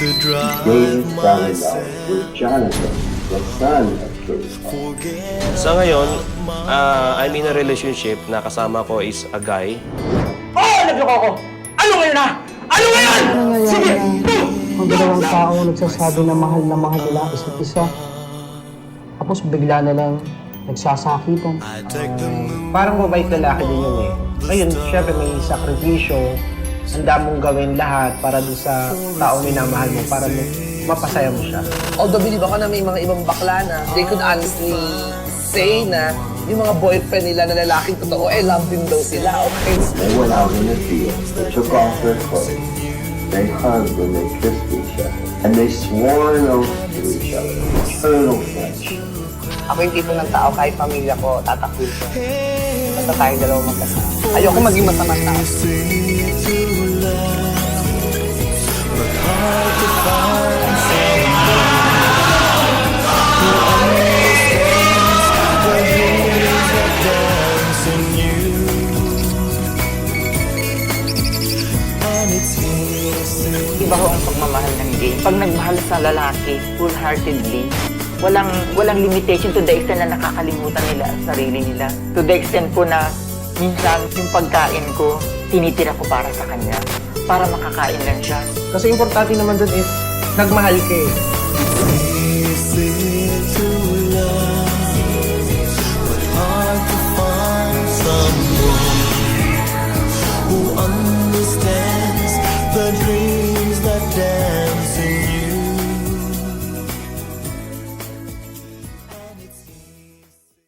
David fell in love with Jonathan, the son of King Saul. Sa ngayon, I'm in a relationship na kasama ko is a guy. Oh! Nagloko ko! Ano ngayon ha? Ano ngayon? Sige! Ang dalawang tao nagsasabi na mahal nila isa't isa. Tapos bigla na lang nagsasakitan. Parang mabait lalaki din yun eh. Ngayon, syempre may sakripisyo. Handa mong gawin lahat para doon sa taong minamahal mo para mapasaya mo siya. Although believe ako na may mga ibang bakla na they could honestly say na yung mga boyfriend nila na lalaking totoo, love din daw sila, okay? They went out in the field, they took off their clothes, they hugged and they kissed each other, and they swore an oath to each other, eternal friendship. Ako yung tipo ng tao, kahit pamilya ko, tatakwil ko. Basta tayong dalawang magkasama. Ayoko maging masamang tao. Iba ho ang pagmamahal ng gay. Pag nagmahal sa lalaki, full-heartedly, walang limitation to the extent na nakakalimutan nila ang sarili nila. To the extent po na minsan yung pagkain ko, tinitira ko para sa kanya. Para makakain lang siya. Kasi importante naman dun is, nagmahal ka eh.